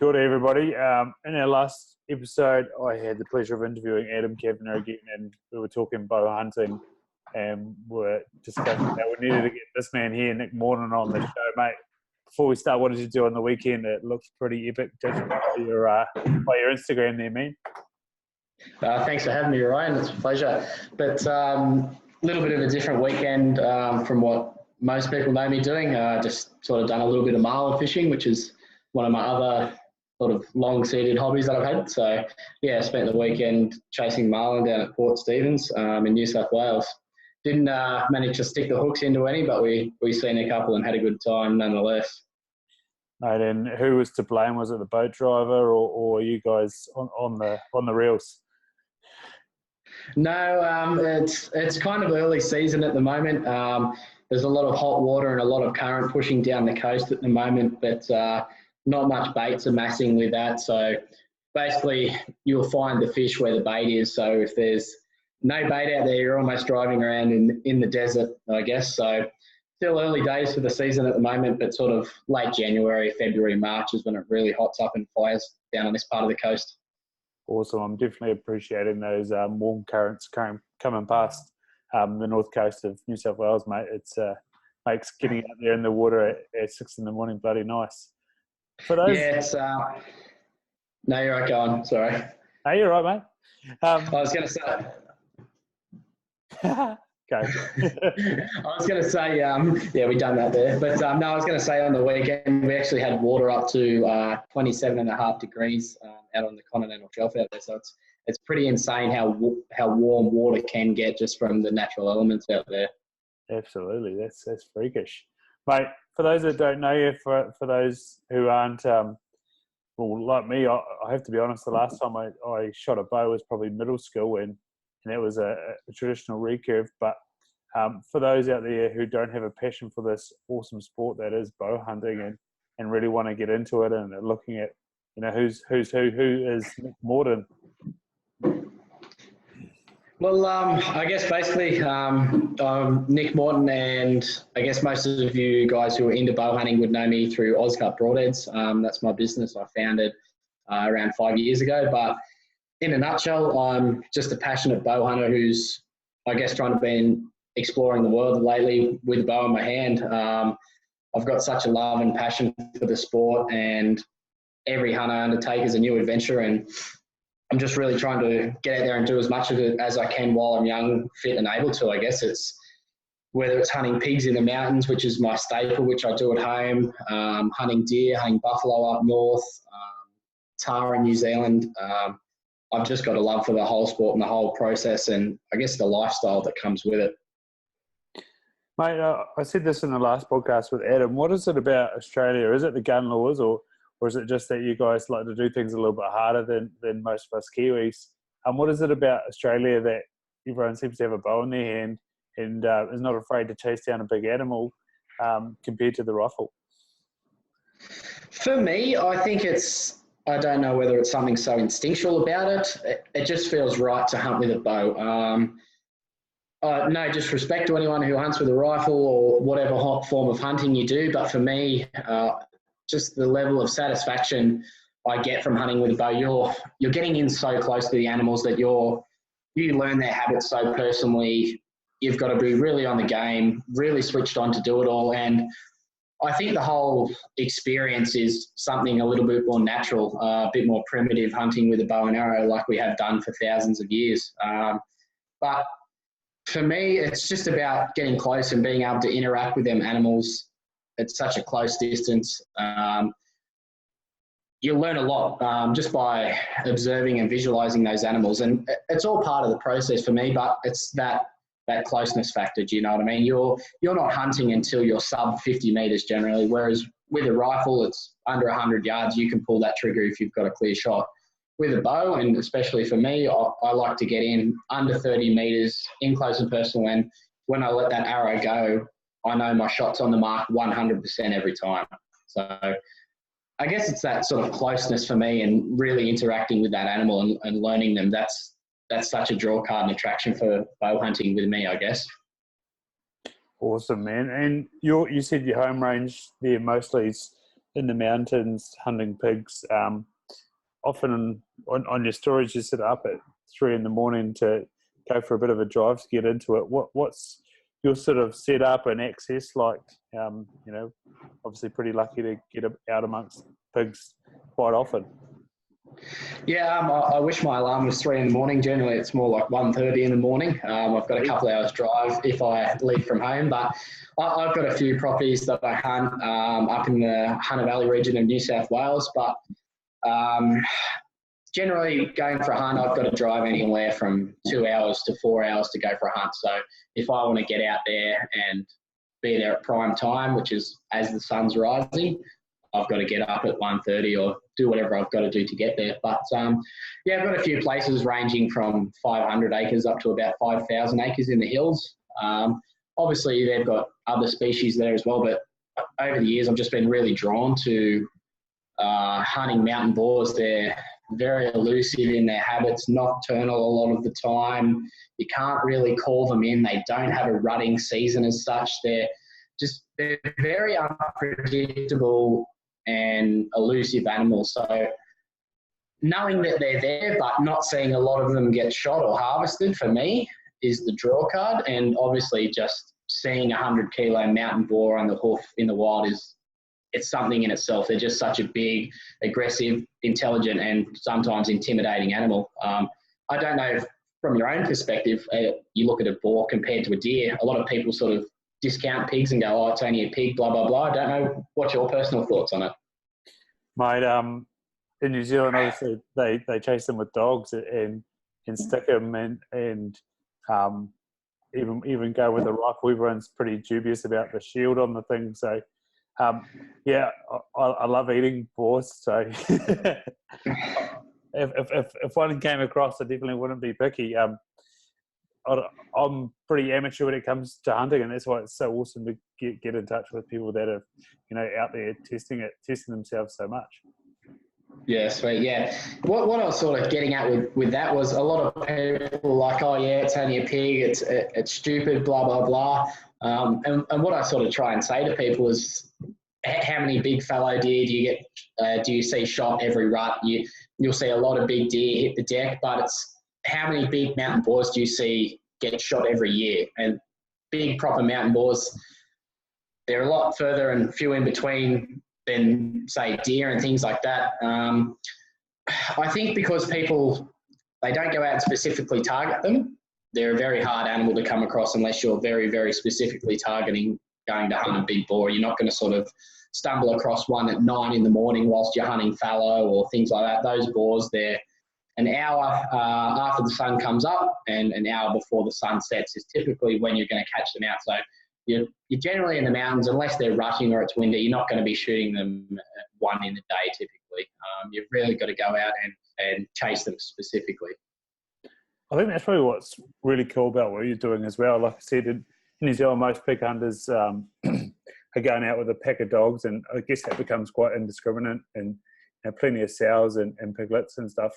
Kia ora, everybody. In our last episode, I had the pleasure of interviewing Adam Kavanagh again, and we were talking bow hunting, and we're discussing how we needed to get this man here, Nick Morton, on the show, mate. Before we start, what did you do on the weekend? It looks pretty epic. Judging by your Instagram there, man. Thanks for having me, Ryan. It's a pleasure. But a little bit of a different weekend from what most people know me doing. Just sort of done a little bit of marlin fishing, which is one of my other sort of long-seated hobbies that I've had. So, yeah, I spent the weekend chasing marlin down at Port Stephens in New South Wales. Didn't manage to stick the hooks into any, but we seen a couple and had a good time nonetheless. Right, and who was to blame? Was it the boat driver or you guys on the reels? No, it's kind of early season at the moment. There's a lot of hot water and a lot of current pushing down the coast at the moment, but not much baits amassing with that. So basically you'll find the fish where the bait is. So if there's no bait out there, you're almost driving around in the desert, I guess. So still early days for the season at the moment, but sort of late January, February, March is when it really hots up and fires down on this part of the coast. Awesome. I'm definitely appreciating those warm currents coming past the north coast of New South Wales, mate. It's makes getting out there in the water at 6 a.m. bloody nice. For those, yeah, it's no, you're right. Go on. Sorry. Hey, you're right, mate. I was going to say. Go. I was going to say, yeah, we done that there. But no, I was going to say on the weekend, we actually had water up to 27.5 degrees out on the continental shelf out there. So it's pretty insane how warm water can get just from the natural elements out there. Absolutely. That's freakish. Mate, for those that don't know you, for those who aren't, well, like me, I have to be honest, the last time I shot a bow was probably middle school, and that was a traditional recurve. But for those out there who don't have a passion for this awesome sport that is bow hunting and really want to get into it and are looking at, who is Nick Morton? Well, I guess basically I'm Nick Morton, and I guess most of you guys who are into bow hunting would know me through Ozcut Broadheads. That's my business I founded around 5 years ago. But in a nutshell, I'm just a passionate bow hunter who's, I guess, trying to be exploring the world lately with a bow in my hand. I've got such a love and passion for the sport, and every hunt I undertake is a new adventure, and I'm just really trying to get out there and do as much of it as I can while I'm young, fit and able to. I guess it's whether it's hunting pigs in the mountains, which is my staple, which I do at home, hunting deer, hunting buffalo up north, tahr in New Zealand. I've just got a love for the whole sport and the whole process, and I guess the lifestyle that comes with it. Mate, I said this in the last podcast with Adam. What is it about Australia? Is it the gun laws, or is it just that you guys like to do things a little bit harder than most of us Kiwis? What is it about Australia that everyone seems to have a bow in their hand and is not afraid to chase down a big animal compared to the rifle? For me, I think I don't know whether it's something so instinctual about it. It just feels right to hunt with a bow. No disrespect to anyone who hunts with a rifle or whatever form of hunting you do, but for me, just the level of satisfaction I get from hunting with a bow, you're getting in so close to the animals that you learn their habits so personally. You've got to be really on the game, really switched on to do it all. And I think the whole experience is something a little bit more natural, a bit more primitive, hunting with a bow and arrow like we have done for thousands of years. But for me, it's just about getting close and being able to interact with them animals at such a close distance. You learn a lot just by observing and visualizing those animals. And it's all part of the process for me, but it's that closeness factor. Do you know what I mean? You're not hunting until you're sub 50 meters generally, whereas with a rifle, it's under 100 yards. You can pull that trigger if you've got a clear shot. With a bow, and especially for me, I like to get in under 30 meters in close and personal. And when I let that arrow go, I know my shot's on the mark 100% every time. So I guess it's that sort of closeness for me, and really interacting with that animal and learning them. That's such a draw card and attraction for bow hunting with me, I guess. Awesome, man. And you said your home range there mostly is in the mountains hunting pigs. Often on your stories, you sit up at 3 a.m. to go for a bit of a drive to get into it. What's your sort of setup and access like? Obviously pretty lucky to get out amongst pigs quite often. Yeah, I wish my alarm was 3 a.m. Generally, it's more like 1:30 in the morning. I've got a couple of hours drive if I leave from home, but I've got a few properties that I hunt up in the Hunter Valley region of New South Wales, but generally going for a hunt, I've got to drive anywhere from 2 hours to 4 hours to go for a hunt. So if I want to get out there and be there at prime time, which is as the sun's rising, I've got to get up at 1:30 or do whatever I've got to do to get there. But I've got a few places ranging from 500 acres up to about 5,000 acres in the hills. Obviously, they've got other species there as well, but over the years, I've just been really drawn to hunting mountain boars. They're very elusive in their habits, nocturnal a lot of the time. You can't really call them in. They don't have a rutting season as such. They're very unpredictable and elusive animals. So knowing that they're there but not seeing a lot of them get shot or harvested for me is the draw card. And obviously just seeing 100-kilo mountain boar on the hoof in the wild it's something in itself. They're just such a big, aggressive, intelligent, and sometimes intimidating animal. I don't know if from your own perspective, you look at a boar compared to a deer. A lot of people sort of discount pigs and go, oh, it's only a pig, blah, blah, blah. I don't know. What's your personal thoughts on it? Mate, in New Zealand, obviously, they chase them with dogs and stick them and even go with a rifle. Everyone's pretty dubious about the shield on the thing. So, I love eating boars. So if one came across, I definitely wouldn't be picky. I'm pretty amateur when it comes to hunting, and that's why it's so awesome to get in touch with people that are, out there testing themselves so much. Yeah, sweet. Yeah. What I was sort of getting at with that was a lot of people like, oh yeah, it's only a pig, it's stupid, blah, blah, blah. And what I sort of try and say to people is, how many big fallow deer do you see shot every rut? You'll see a lot of big deer hit the deck, but it's how many big mountain boars do you see get shot every year? And big proper mountain boars, they're a lot further and few in between than, say, deer and things like that. I think because people, they don't go out and specifically target them, they're a very hard animal to come across unless you're very, very specifically targeting going to hunt a big boar. You're not going to sort of stumble across one at 9 in the morning whilst you're hunting fallow or things like that. Those boars, they're an hour after the sun comes up and an hour before the sun sets is typically when you're going to catch them out. So you're generally in the mountains, unless they're rushing or it's windy, you're not going to be shooting them at 1 in the day typically. You've really got to go out and chase them specifically. I think that's probably what's really cool about what you're doing as well. Like I said, in New Zealand, most pig hunters are going out with a pack of dogs, and I guess that becomes quite indiscriminate, and plenty of sows and piglets and stuff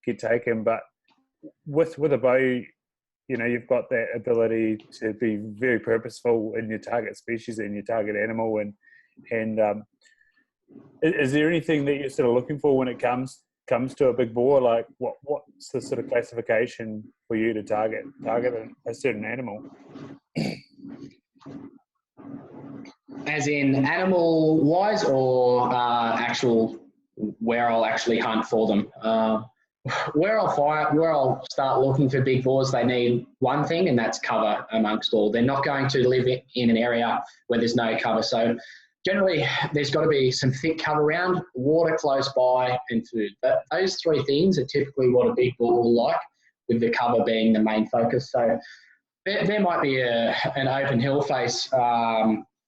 get taken. But with a bow, you've got that ability to be very purposeful in your target species and your target animal. And is there anything that you're sort of looking for when it comes to a big boar? Like what's the sort of classification for you to target a certain animal? As in animal wise or actual where I'll actually hunt for them? Where I'll start looking for big boars, they need one thing, and that's cover amongst all. They're not going to live in an area where there's no cover. So generally, there's got to be some thick cover around, water close by, and food. But those 3 things are typically what a big boar will like, with the cover being the main focus. So there might be an open hill face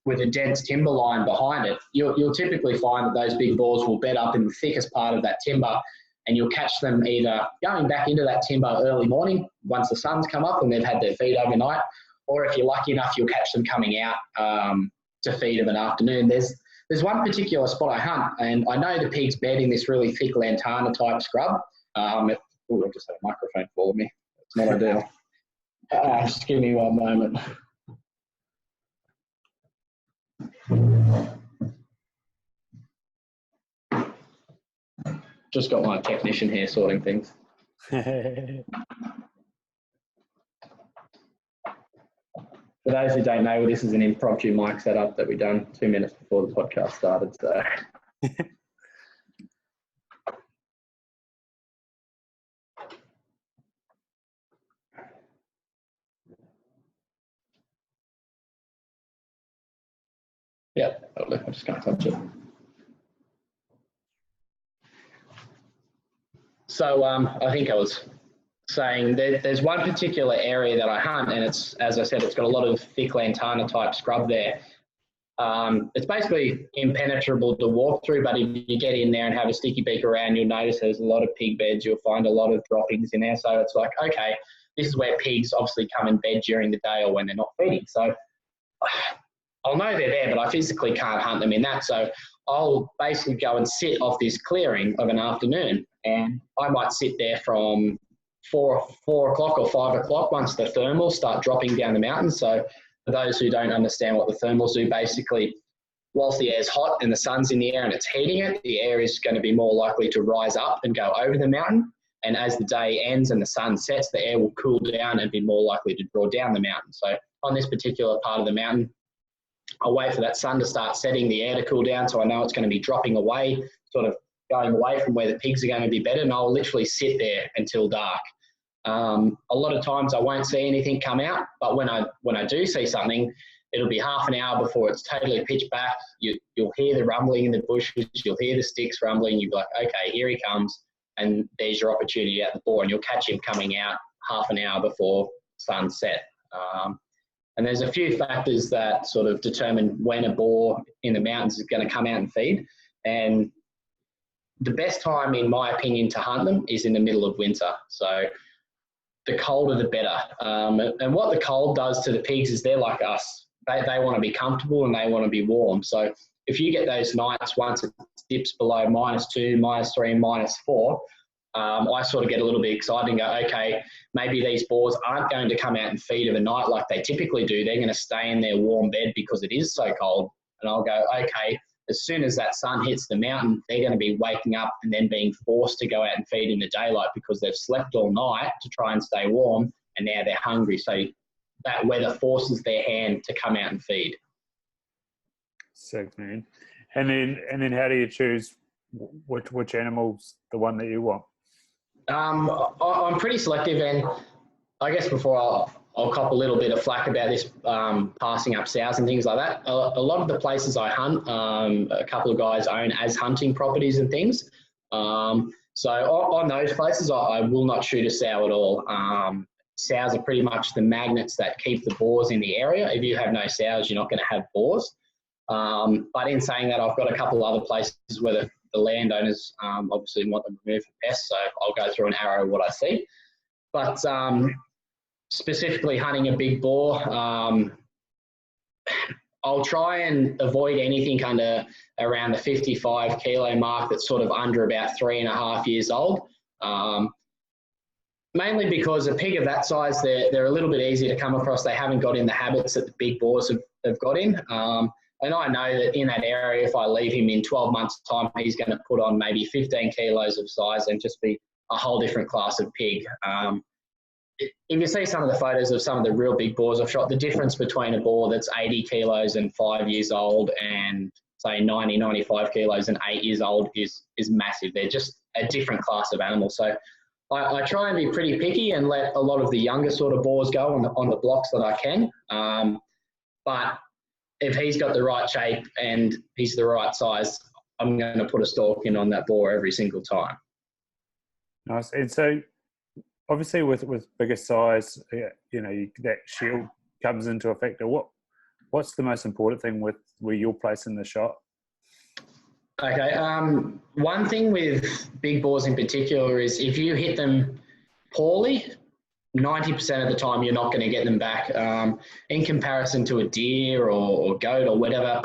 with a dense timber line behind it. You'll typically find that those big boars will bed up in the thickest part of that timber, and you'll catch them either going back into that timber early morning once the sun's come up and they've had their feed overnight, or if you're lucky enough, you'll catch them coming out to feed of an afternoon. There's one particular spot I hunt, and I know the pigs bed in this really thick lantana type scrub. I've just had a microphone fall of me. It's not ideal. Just give me one moment. just got my technician here sorting things. For those who don't know, this is an impromptu mic setup that we done 2 minutes before the podcast started. So, yeah, I'm just going to touch it. So, I think I was saying there's one particular area that I hunt, and it's, as I said, it's got a lot of thick lantana type scrub there. It's basically impenetrable to walk through, but if you get in there and have a sticky beak around, you'll notice there's a lot of pig beds. You'll find a lot of droppings in there. So it's like, okay, this is where pigs obviously come and bed during the day or when they're not feeding. So I'll know they're there, but I physically can't hunt them in that. So I'll basically go and sit off this clearing of an afternoon, and I might sit there from 4 o'clock or 5 o'clock once the thermals start dropping down the mountain. So for those who don't understand what the thermals do, basically, whilst the air's hot and the sun's in the air and it's heating it, the air is going to be more likely to rise up and go over the mountain. And as the day ends and the sun sets, the air will cool down and be more likely to draw down the mountain. So on this particular part of the mountain, I'll wait for that sun to start setting, the air to cool down, so I know it's going to be dropping away, sort of going away from where the pigs are going to be bedded, and I'll literally sit there until dark. A lot of times I won't see anything come out, but when I do see something, it'll be half an hour before it's totally pitch black. You'll hear the rumbling in the bushes, you'll hear the sticks rumbling, you'll be like, okay, here he comes, and there's your opportunity at the boar, and you'll catch him coming out half an hour before sunset. And there's a few factors that sort of determine when a boar in the mountains is going to come out and feed. And the best time, in my opinion, to hunt them is in the middle of winter. So the colder, the better. And what the cold does to the pigs is they're like us. They want to be comfortable and they want to be warm. So if you get those nights once it dips below -2, -3, -4, I sort of get a little bit excited and go, okay, maybe these boars aren't going to come out and feed of a night like they typically do. They're going to stay in their warm bed because it is so cold. And I'll go, okay, as soon as that sun hits the mountain, they're going to be waking up and then being forced to go out and feed in the daylight because they've slept all night to try and stay warm, and now they're hungry. So that weather forces their hand to come out and feed. Sick, man. And then how do you choose which animal's the one that you want? I'm pretty selective, and I guess before I'll cop a little bit of flack about this passing up sows and things like that. A lot of the places I hunt, a couple of guys own as hunting properties and things. So on those places, I will not shoot a sow at all. Sows are pretty much the magnets that keep the boars in the area. If you have no sows, you're not going to have boars. But in saying that, I've got a couple of other places where the landowners obviously want them removed for pests, so I'll go through and arrow what I see. But specifically hunting a big boar, I'll try and avoid anything under around the 55 kilo mark that's sort of under about 3.5 years old. Mainly because a pig of that size, they're a little bit easier to come across. They haven't got in the habits that the big boars have got in. And I know that in that area, if I leave him in 12 months' time, he's going to put on maybe 15 kilos of size and just be a whole different class of pig. If you see some of the photos of some of the real big boars I've shot, the difference between a boar that's 80 kilos and 5 years old and, say, 90, 95 kilos and 8 years old is massive. They're just a different class of animal. So I try and be pretty picky and let a lot of the younger sort of boars go on the blocks that I can. But if he's got the right shape and he's the right size, I'm going to put a stalk in on that boar every single time. Nice. And so obviously with bigger size, that shield comes into a factor. What's the most important thing with where you're placing the shot? Okay. One thing with big boars in particular is if you hit them poorly, 90% of the time you're not going to get them back. In comparison to a deer or goat or whatever,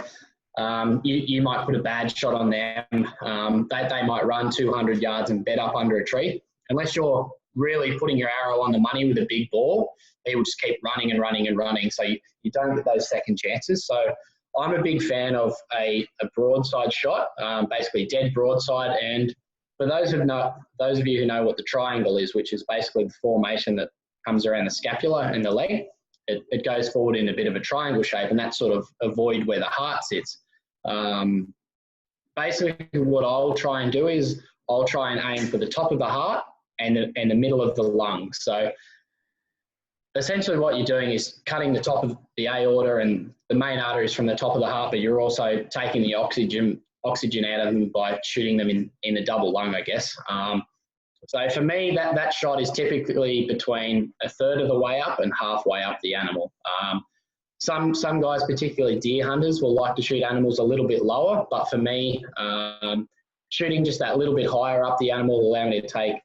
you might put a bad shot on them. They might run 200 yards and bed up under a tree. Unless you're really putting your arrow on the money with a big boar, they will just keep running and running and running. So you don't get those second chances. So I'm a big fan of a broadside shot, basically dead broadside, and for those of you who know what the triangle is, which is basically the formation that comes around the scapula and the leg, it goes forward in a bit of a triangle shape, and that's sort of avoid where the heart sits. Basically, what I'll try and do is I'll try and aim for the top of the heart and the middle of the lungs. So essentially what you're doing is cutting the top of the aorta and the main arteries from the top of the heart, but you're also taking the oxygen out of them by shooting them in a double lung, I guess. So for me, that shot is typically between a third of the way up and halfway up the animal. Some guys, particularly deer hunters, will like to shoot animals a little bit lower, but for me, shooting just that little bit higher up the animal will allow me to take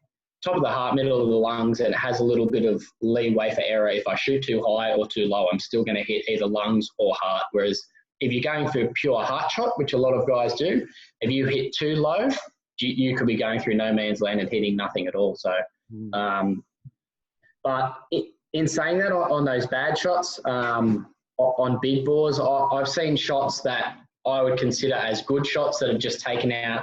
top of the heart, middle of the lungs, and it has a little bit of leeway for error. If I shoot too high or too low, I'm still going to hit either lungs or heart. Whereas if you're going for a pure heart shot, which a lot of guys do, if you hit too low, you could be going through no man's land and hitting nothing at all. So, but in saying that, on those bad shots, on big boars, I've seen shots that I would consider as good shots that have just taken out.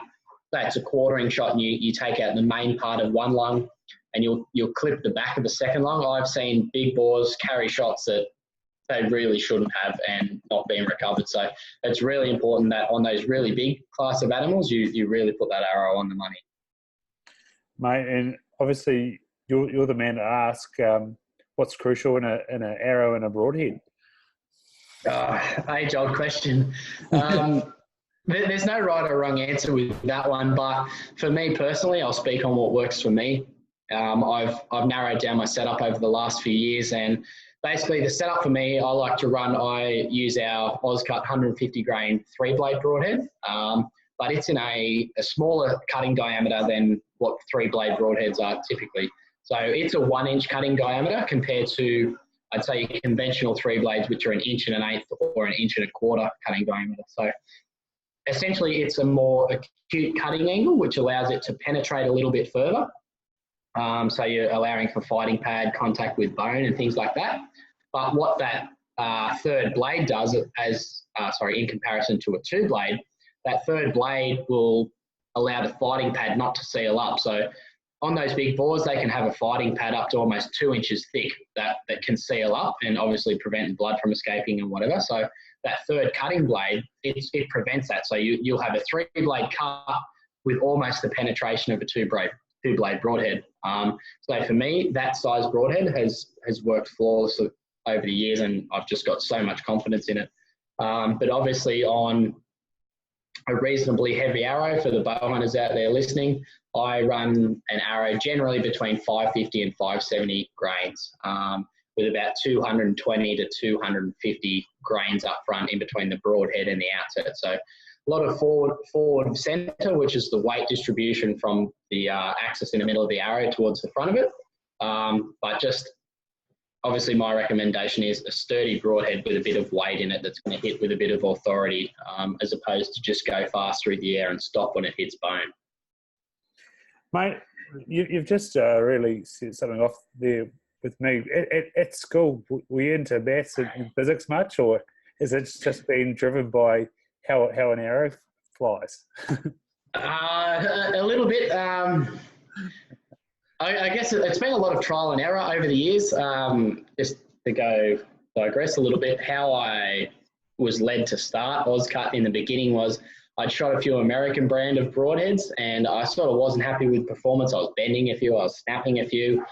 That's a quartering shot, and you take out the main part of one lung, and you'll clip the back of the second lung. I've seen big boars carry shots that they really shouldn't have and not being recovered. So it's really important that on those really big class of animals, you really put that arrow on the money. Mate, and obviously you're the man to ask what's crucial in an arrow and a broadhead. Age-old question. There's no right or wrong answer with that one, but for me personally, I'll speak on what works for me. I've narrowed down my setup over the last few years, and basically the setup for me, I use our Ozcut 150 grain 3-blade broadhead, but it's in a smaller cutting diameter than what 3-blade broadheads are typically. So it's a 1-inch cutting diameter compared to, I'd say, conventional 3 blades, which are 1 1/8 or 1 1/4 cutting diameter. So essentially, it's a more acute cutting angle, which allows it to penetrate a little bit further. So you're allowing for fighting pad, contact with bone and things like that. But what that third blade does, in comparison to a 2-blade, that third blade will allow the fighting pad not to seal up. So on those big boars, they can have a fighting pad up to almost 2 inches thick that can seal up and obviously prevent blood from escaping and whatever. So that third cutting blade, it prevents that. So you'll have a 3-blade cut with almost the penetration of a 2-blade broadhead. So for me, that size broadhead has worked flawlessly over the years, and I've just got so much confidence in it. But obviously on a reasonably heavy arrow, for the bow hunters out there listening, I run an arrow generally between 550 and 570 grains, with about 220 to 250 grains up front in between the broadhead and the outset. So a lot of forward center, which is the weight distribution from the axis in the middle of the arrow towards the front of it. But just obviously my recommendation is a sturdy broadhead with a bit of weight in it that's going to hit with a bit of authority, as opposed to just go fast through the air and stop when it hits bone. Mate, you've just really set something off there with me. At school, were you into maths and physics much, or is it just been driven by how an arrow flies? A little bit. I guess it's been a lot of trial and error over the years. Just to digress a little bit, how I was led to start Ozcut in the beginning was I'd shot a few American brand of broadheads, and I sort of wasn't happy with performance. I was bending a few, I was snapping a few.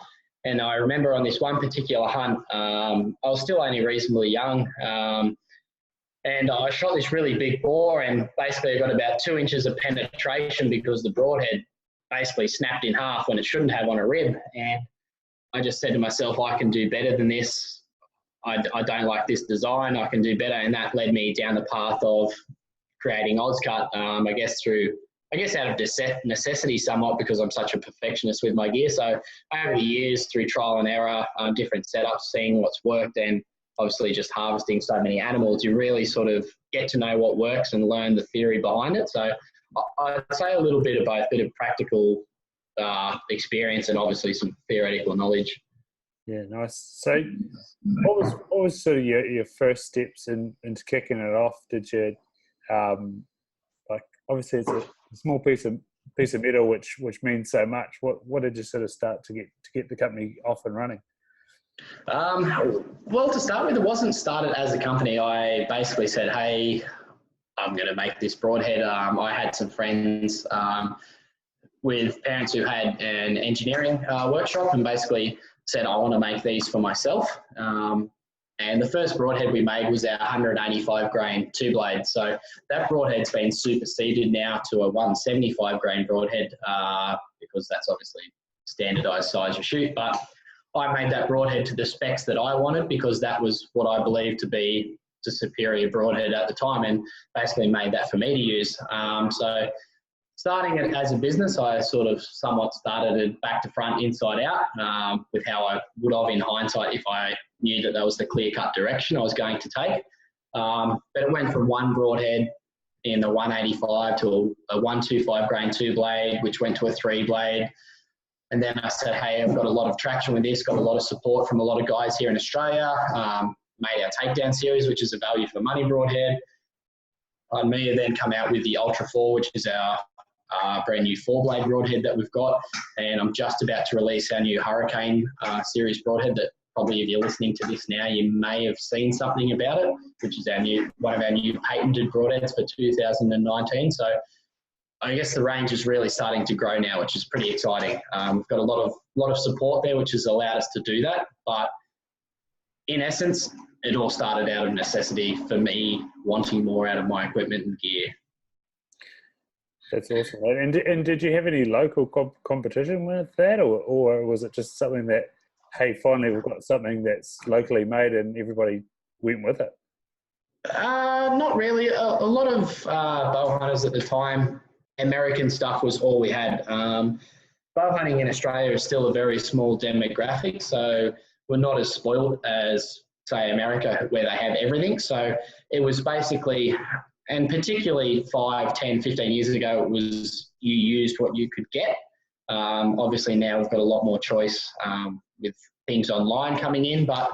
And I remember on this one particular hunt, I was still only reasonably young, and I shot this really big boar, and basically I got about 2 inches of penetration because the broadhead basically snapped in half when it shouldn't have on a rib. And I just said to myself, I can do better than this. I don't like this design. I can do better. And that led me down the path of creating Ozcut, I guess out of necessity somewhat, because I'm such a perfectionist with my gear. So over the years, through trial and error, different setups, seeing what's worked, and obviously just harvesting so many animals, you really sort of get to know what works and learn the theory behind it. So I'd say a little bit of both, a bit of practical experience and obviously some theoretical knowledge. Yeah, nice. So what was sort of your first steps into kicking it off? Did you, obviously it's a small piece of piece of metal which means so much. What did you sort of start to get the company off and running? Well, to start with, it wasn't started as a company. I basically said, hey, I'm going to make this broadhead. I had some friends with parents who had an engineering workshop, and basically said, I want to make these for myself. And the first broadhead we made was our 185 grain 2-blade. So that broadhead's been superseded now to a 175 grain broadhead because that's obviously standardized size you shoot. But I made that broadhead to the specs that I wanted because that was what I believed to be the superior broadhead at the time, and basically made that for me to use. So starting it as a business, I sort of somewhat started it back to front, inside out, with how I would have in hindsight if I knew that was the clear-cut direction I was going to take. But it went from one broadhead in the 185 to a 125 grain 2-blade, which went to a 3-blade. And then I said, hey, I've got a lot of traction with this, got a lot of support from a lot of guys here in Australia, made our takedown series, which is a value for money broadhead. I may have then come out with the Ultra 4, which is our brand new 4-blade broadhead that we've got. And I'm just about to release our new Hurricane series broadhead that probably if you're listening to this now, you may have seen something about it, which is one of our new patented broadheads for 2019. So I guess the range is really starting to grow now, which is pretty exciting. We've got a lot of support there, which has allowed us to do that. But in essence, it all started out of necessity for me wanting more out of my equipment and gear. That's awesome. And did you have any local competition with that, or was it just something that, hey, finally we've got something that's locally made and everybody went with it? Not really. A lot of bow hunters at the time, American stuff was all we had. Bow hunting in Australia is still a very small demographic, so we're not as spoiled as, say, America, where they have everything. So it was basically, and particularly 5, 10, 15 years ago, it was you used what you could get. Obviously now we've got a lot more choice with things online coming in, but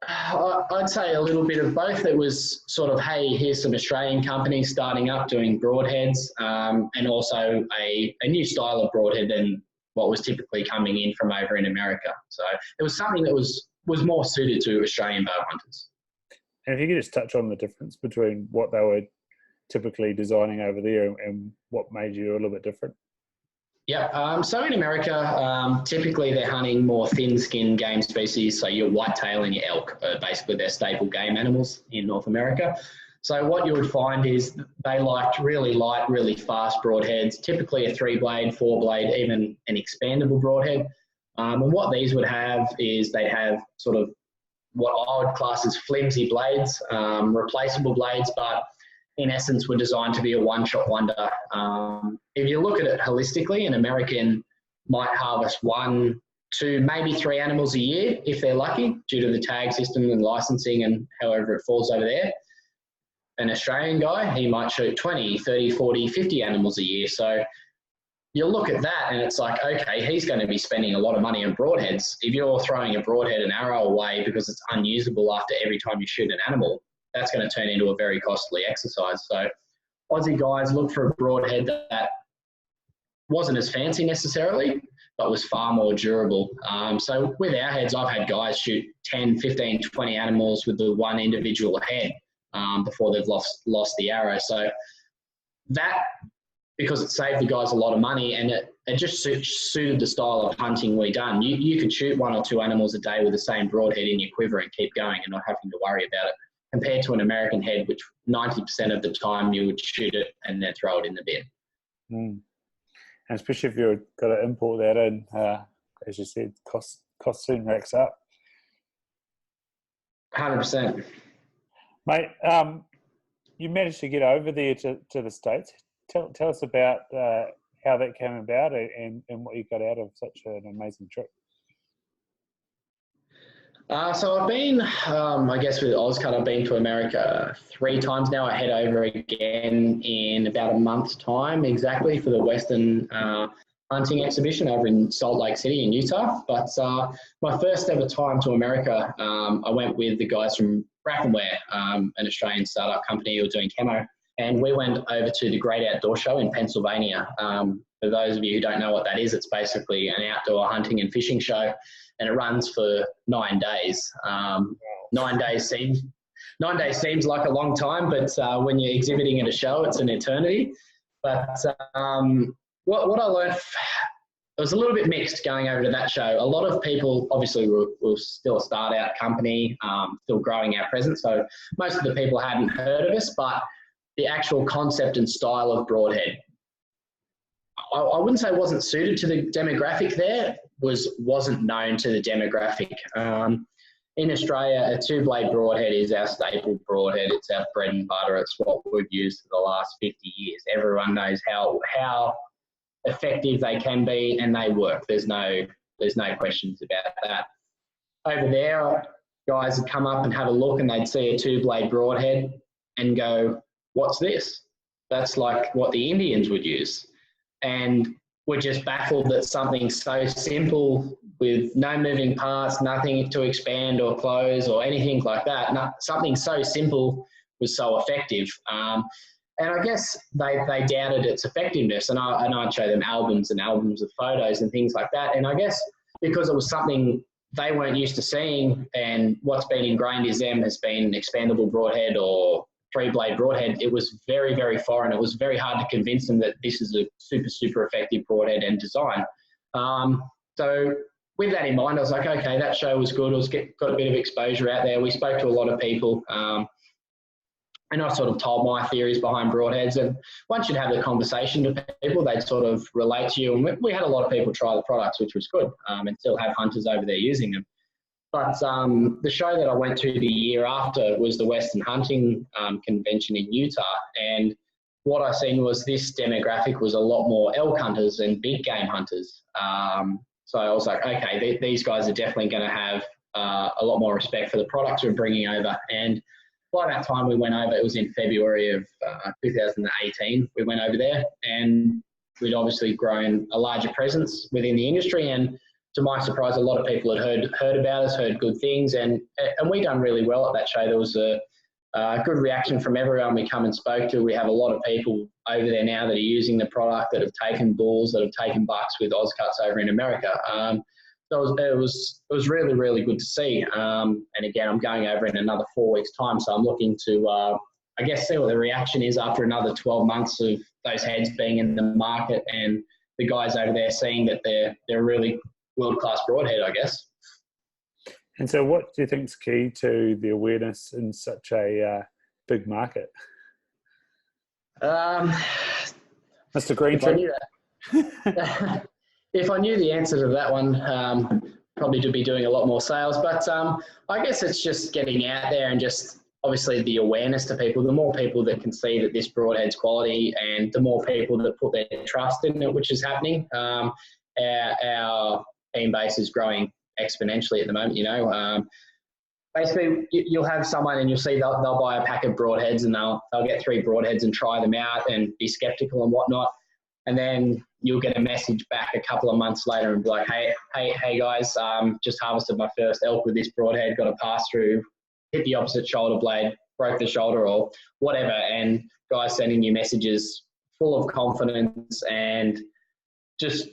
I'd say a little bit of both. It was sort of, hey, here's some Australian companies starting up doing broadheads, and also a new style of broadhead than what was typically coming in from over in America. So it was something that was more suited to Australian bow hunters. And if you could just touch on the difference between what they were typically designing over there and what made you a little bit different. Yeah, so in America, typically they're hunting more thin-skinned game species, so your whitetail and your elk are basically their staple game animals in North America. So what you would find is they liked really light, really fast broadheads, typically a 3-blade, 4-blade, even an expandable broadhead. And what these would have is they'd have sort of what I would class as flimsy blades, replaceable blades, but in essence were designed to be a one-shot wonder. If you look at it holistically, an American might harvest 1, 2, maybe 3 animals a year if they're lucky, due to the tag system and licensing and however it falls over there. An Australian guy, he might shoot 20, 30, 40, 50 animals a year. So you look at that and it's like, okay, he's going to be spending a lot of money on broadheads. If you're throwing a broadhead an arrow away because it's unusable after every time you shoot an animal, that's going to turn into a very costly exercise. So Aussie guys look for a broadhead that wasn't as fancy necessarily, but was far more durable. So with our heads, I've had guys shoot 10, 15, 20 animals with the one individual head before they've lost the arrow. So that, because it saved the guys a lot of money and it just suited the style of hunting we done. You could shoot 1 or 2 animals a day with the same broadhead in your quiver and keep going and not having to worry about it, compared to an American head, which 90% of the time you would shoot it and then throw it in the bin. And especially if you've got to import that in, as you said, cost soon racks up. 100%. Mate, you managed to get over there to the States. Tell us about how that came about and what you got out of such an amazing trip. So I've been, I guess with Ozcut, I've been to America 3 times now. I head over again in about a month's time exactly for the Western hunting exhibition over in Salt Lake City in Utah. But my first ever time to America, I went with the guys from Brackenware, an Australian startup company who were doing camo And we went over to the Great Outdoor Show in Pennsylvania. For those of you who don't know what that is, it's basically an outdoor hunting and fishing show, and it runs for 9 days. 9 days seems like a long time, but when you're exhibiting at a show, it's an eternity. But what I learned, it was a little bit mixed going over to that show. A lot of people, obviously, we're still a start-out company, still growing our presence. So most of the people hadn't heard of us, but the actual concept and style of Broadhead, I wouldn't say wasn't suited to the demographic there, wasn't known to the demographic. In Australia, a two-blade broadhead is our staple broadhead. It's our bread and butter. It's what we've used for the last 50 years. Everyone knows how effective they can be, and they work. There's no questions about that. Over there, guys would come up and have a look, and they'd see a two-blade broadhead and go, "What's this?" That's like what the Indians would use. And we're just baffled that something so simple with no moving parts, nothing to expand or close or anything like that, something so simple was so effective. And I guess they doubted its effectiveness, and I'd show them albums and albums of photos and things like that. And I guess because it was something they weren't used to seeing, and what's been ingrained in them has been expandable broadhead or three-blade broadhead, it was very, very foreign. It was very hard to convince them that this is a super, super effective broadhead and design. So with that in mind, I was like, okay, that show was good. It was got a bit of exposure out there. We spoke to a lot of people, and I sort of told my theories behind broadheads. And once you'd have the conversation to people, they'd sort of relate to you. And we had a lot of people try the products, which was good, and still have hunters over there using them. But the show that I went to the year after was the Western Hunting Convention in Utah. And what I seen was this demographic was a lot more elk hunters and big game hunters. So I was like, okay, these guys are definitely going to have a lot more respect for the products we're bringing over. And by that time we went over, it was in February of 2018, we went over there, and we'd obviously grown a larger presence within the industry. And to my surprise, a lot of people had heard about us, heard good things, and we done really well at that show. There was a good reaction from everyone we come and spoke to. We have a lot of people over there now that are using the product, that have taken bulls, that have taken bucks with Ozcuts over in America. So it was really, really good to see. And again, I'm going over in another 4 weeks' time, so I'm looking to, I guess, see what the reaction is after another 12 months of those heads being in the market, and the guys over there seeing that they're really world-class broadhead, I guess. And so what do you think is key to the awareness in such a big market? Mr. Green Tree? If I knew the answer to that one, probably to be doing a lot more sales. But I guess it's just getting out there and just obviously the awareness to people. The more people that can see that this broadhead's quality, and the more people that put their trust in it, which is happening. Our team base is growing exponentially at the moment, you know. Basically, you'll have someone and you'll see they'll buy a pack of broadheads, and they'll get 3 broadheads and try them out and be skeptical and whatnot. And then you'll get a message back a couple of months later and be like, hey guys, just harvested my first elk with this broadhead, got a pass through, hit the opposite shoulder blade, broke the shoulder or whatever. And guys sending you messages full of confidence and just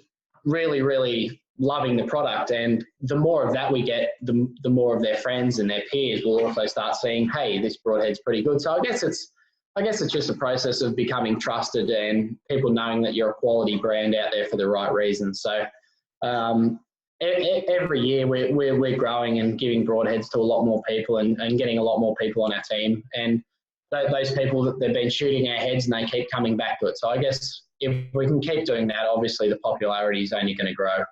really, really loving the product. And the more of that we get, the more of their friends and their peers will also start seeing, hey, this broadhead's pretty good. So I guess it's just a process of becoming trusted and people knowing that you're a quality brand out there for the right reasons. So every year we're growing and giving broadheads to a lot more people and getting a lot more people on our team. And those people, that they've been shooting our heads and they keep coming back to it. So I guess if we can keep doing that, obviously the popularity is only going to grow.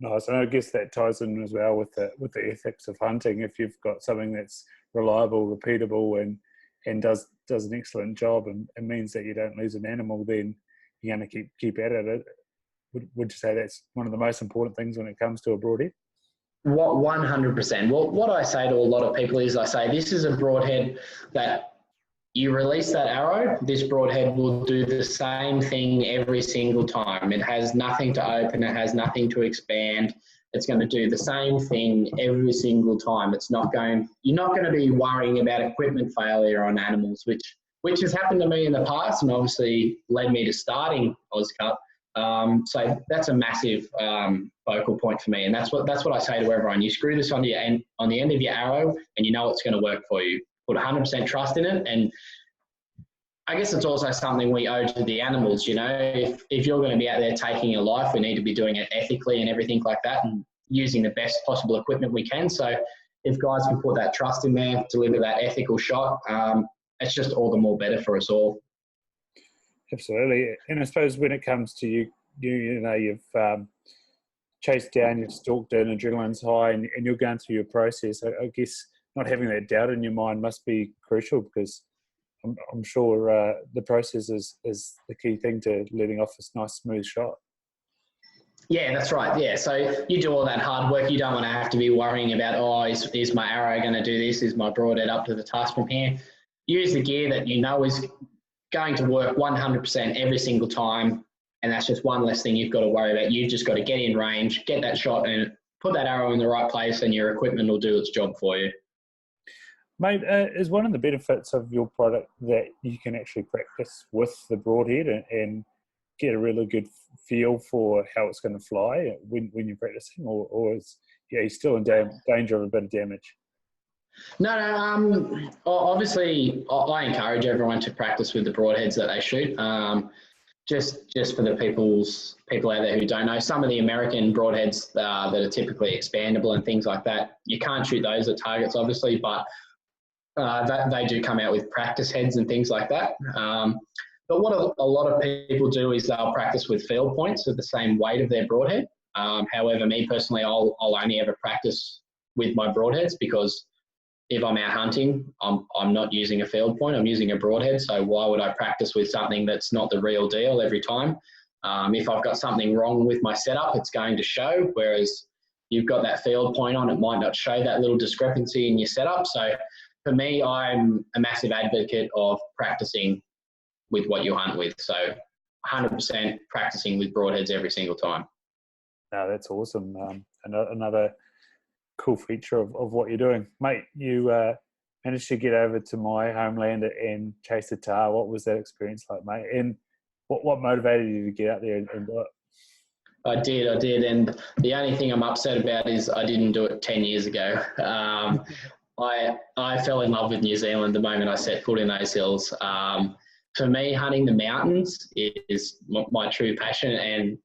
Nice, and I guess that ties in as well with the ethics of hunting. If you've got something that's reliable, repeatable, and does an excellent job, and it means that you don't lose an animal, then you're going to keep at it. Would you say that's one of the most important things when it comes to a broadhead? 100%. Well, what I say to a lot of people is I say this is a broadhead that you release that arrow, this broadhead will do the same thing every single time. It has nothing to open, it has nothing to expand. It's going to do the same thing every single time. You're not going to be worrying about equipment failure on animals, which which has happened to me in the past and obviously led me to starting Ozcut. So that's a massive focal point for me, and that's what I say to everyone. You screw this on the end of your arrow, and you know it's going to work for you. Put 100% trust in it, and I guess it's also something we owe to the animals. You know, if you're going to be out there taking a life, we need to be doing it ethically and everything like that, and using the best possible equipment we can. So if guys can put that trust in there, deliver that ethical shot, it's just all the more better for us all. Absolutely. And I suppose when it comes to you've chased down, you've stalked in, adrenaline's high, and you're going through your process. I guess not having that doubt in your mind must be crucial, because I'm sure the process is the key thing to letting off this nice smooth shot. Yeah, that's right. Yeah, so you do all that hard work. You don't want to have to be worrying about, is my arrow going to do this? Is my broadhead up to the task from here? Use the gear that you know is going to work 100% every single time, and that's just one less thing you've got to worry about. You've just got to get in range, get that shot, and put that arrow in the right place, and your equipment will do its job for you. Mate, is one of the benefits of your product that you can actually practice with the broadhead and get a really good feel for how it's going to fly when you're practicing, or is you're still in danger of a bit of damage? No. Obviously, I encourage everyone to practice with the broadheads that they shoot. Just for the people out there who don't know, some of the American broadheads that are typically expandable and things like that, you can't shoot those at targets, obviously, but they do come out with practice heads and things like that. But what a lot of people do is they'll practice with field points at the same weight of their broadhead. However, me personally, I'll only ever practice with my broadheads, because if I'm out hunting, I'm not using a field point, I'm using a broadhead. So why would I practice with something that's not the real deal every time? If I've got something wrong with my setup, it's going to show, whereas you've got that field point on, it might not show that little discrepancy in your setup. So for me, I'm a massive advocate of practicing with what you hunt with. So 100% practicing with broadheads every single time. No, that's awesome. Another cool feature of what you're doing. Mate, you managed to get over to my homeland and chase a tahr. What was that experience like, mate? And what motivated you to get out there and do it? I did. And the only thing I'm upset about is I didn't do it 10 years ago. I fell in love with New Zealand the moment I set foot in those hills. For me, hunting the mountains is my true passion, and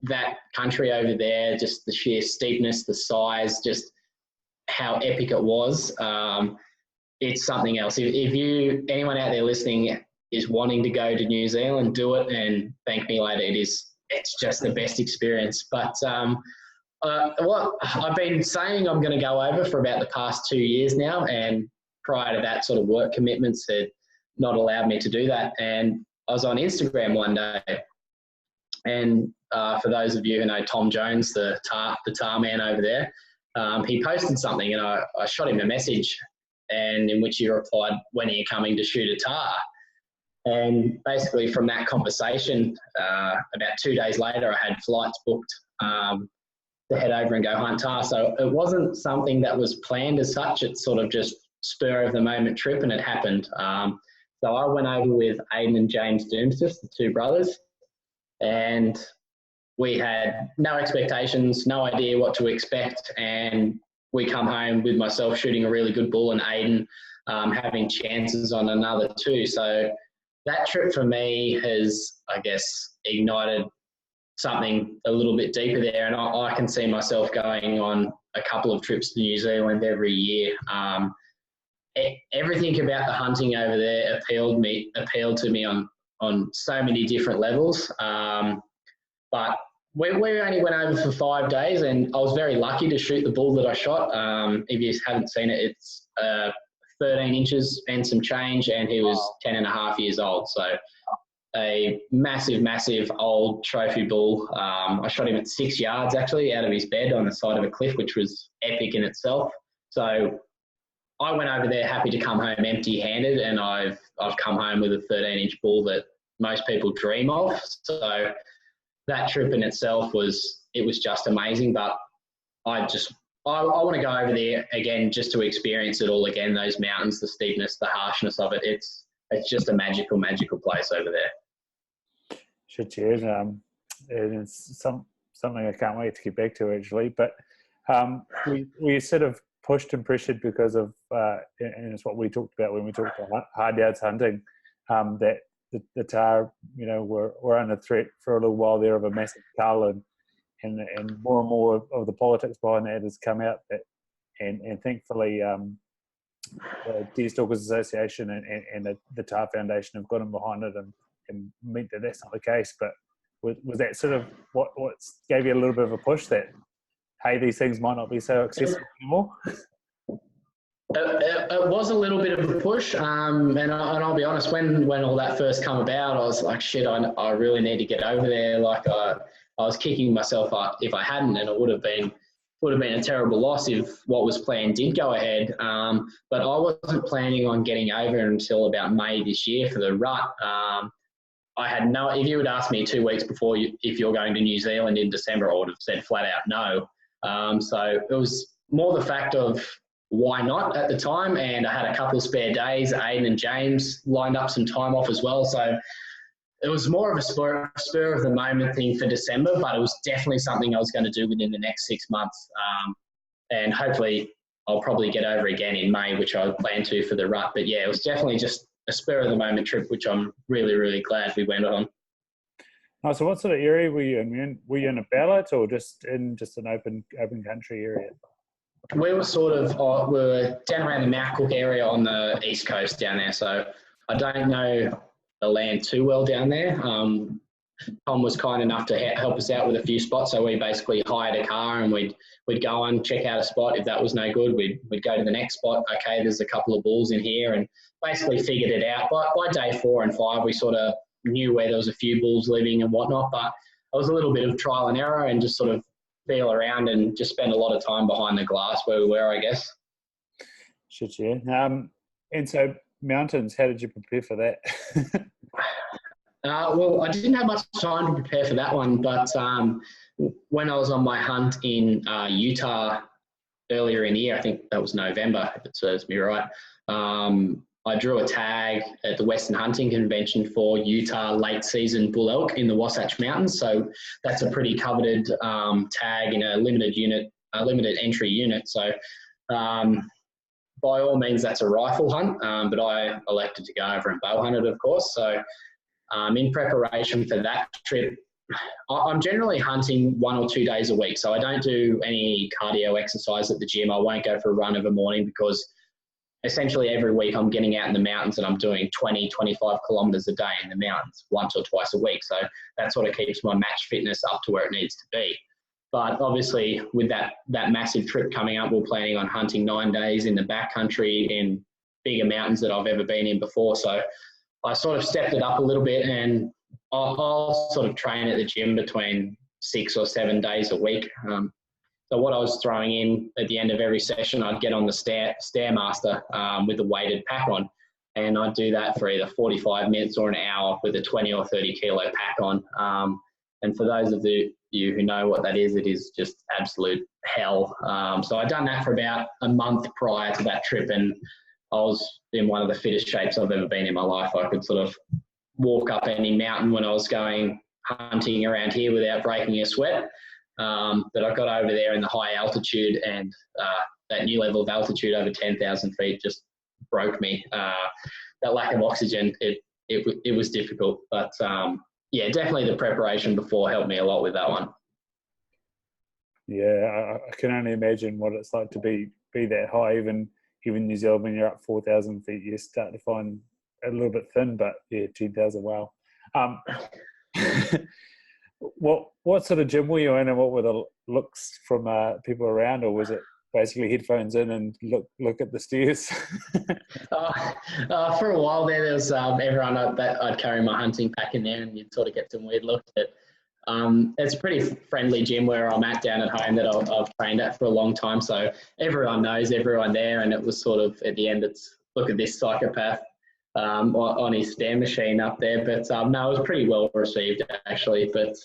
that country over there, just the sheer steepness, the size, just how epic it was. It's something else. If anyone out there listening is wanting to go to New Zealand, do it and thank me later. It's just the best experience. But what I've been saying I'm going to go over for about the past 2 years now, and prior to that, sort of work commitments had not allowed me to do that. And I was on Instagram one day, and for those of you who know Tom Jones, the tahr man over there, he posted something, and I shot him a message, and in which he replied, "When are you coming to shoot a tahr?" And basically from that conversation, about 2 days later, I had flights booked to head over and go hunt tahr. So it wasn't something that was planned as such. It's sort of just spur of the moment trip, and it happened. So I went over with Aidan and James Doomstis, the two brothers, and we had no expectations, no idea what to expect, and we come home with myself shooting a really good bull and Aidan having chances on another two. So that trip for me has, I guess, ignited something a little bit deeper there, and I can see myself going on a couple of trips to New Zealand every year. Everything about the hunting over there appealed to me on so many different levels. But we only went over for 5 days, and I was very lucky to shoot the bull that I shot. If you haven't seen it, it's 13 inches and some change, and he was 10 and a half years old. So a massive, massive old trophy bull. I shot him at 6 yards, actually, out of his bed on the side of a cliff, which was epic in itself. So I went over there happy to come home empty-handed, and I've come home with a 13-inch bull that most people dream of. So that trip in itself was just amazing. But I want to go over there again just to experience it all again, those mountains, the steepness, the harshness of it. it's just a magical place over there. Shit, yeah. And it's something I can't wait to get back to, actually. But we sort of pushed and pressured because of, and it's what we talked about when we talked about hard yards hunting, that the tahr, were under threat for a little while there of a massive cull, and more of the politics behind that has come out. And thankfully, the Deerstalkers Association and the tahr Foundation have got them behind it and meant that that's not the case. But was that sort of what gave you a little bit of a push that, hey, these things might not be so accessible anymore? It was a little bit of a push, and I'll be honest, when all that first come about, I was like, shit, I really need to get over there. Like I was kicking myself up if I hadn't, and it would have been a terrible loss if what was planned did go ahead. But I wasn't planning on getting over until about May this year for the rut. I had if you had asked me 2 weeks before if you're going to New Zealand in December, I would have said flat out no. So it was more the fact of why not at the time, and I had a couple of spare days. Aiden and James lined up some time off as well, so it was more of a spur of the moment thing for December, but it was definitely something I was going to do within the next 6 months, and hopefully I'll probably get over again in May, which I plan to for the rut. But yeah, it was definitely just a spur of the moment trip, which I'm really, really glad we went on. Oh, so what sort of area were you in? Were you in a ballot or just an open country area? We were we were down around the Mount Cook area on the east coast down there. So I don't know the land too well down there. Tom was kind enough to help us out with a few spots. So we basically hired a car and we'd go and check out a spot. If that was no good, we'd go to the next spot. Okay, there's a couple of bulls in here, and basically figured it out. By day 4 and 5, we sort of knew where there was a few bulls living and whatnot. But it was a little bit of trial and error and just sort of feel around and just spend a lot of time behind the glass where we were, I guess. Shit, yeah. And so mountains, how did you prepare for that? Well, I didn't have much time to prepare for that one, but when I was on my hunt in Utah earlier in the year, I think that was November, if it serves me right, I drew a tag at the Western Hunting Convention for Utah late season bull elk in the Wasatch Mountains. So that's a pretty coveted tag in a limited entry unit. So by all means, that's a rifle hunt, but I elected to go over and bow hunt it, of course. So in preparation for that trip, I'm generally hunting 1 or 2 days a week. So I don't do any cardio exercise at the gym. I won't go for a run of a morning because essentially every week I'm getting out in the mountains and I'm doing 20, 25 kilometres a day in the mountains once or twice a week. So that sort of keeps my match fitness up to where it needs to be. But obviously with that massive trip coming up, we're planning on hunting 9 days in the backcountry in bigger mountains that I've ever been in before. So I sort of stepped it up a little bit, and I'll sort of train at the gym between 6 or 7 days a week. So what I was throwing in at the end of every session, I'd get on the Stairmaster with a weighted pack on, and I'd do that for either 45 minutes or an hour with a 20 or 30 kilo pack on. And for those of you who know what that is, it is just absolute hell. So I'd done that for about a month prior to that trip, and I was in one of the fittest shapes I've ever been in my life. I could sort of walk up any mountain when I was going hunting around here without breaking a sweat. But I got over there in the high altitude, and that new level of altitude over 10,000 feet just broke me. That lack of oxygen, it was difficult. But yeah, definitely the preparation before helped me a lot with that one. Yeah, I can only imagine what it's like to be that high. Even New Zealand, when you're up 4,000 feet, you start to find a little bit thin. But yeah, 10,000, wow. What sort of gym were you in, and what were the looks from people around, or was it basically headphones in and look at the stairs? For a while there was everyone that I'd carry my hunting pack in there, and you'd sort of get some weird looks. But it's a pretty friendly gym where I'm at down at home that I've trained at for a long time, so everyone knows everyone there. And it was sort of at the end, it's look at this psychopath on his stair machine up there. But no, it was pretty well received actually. But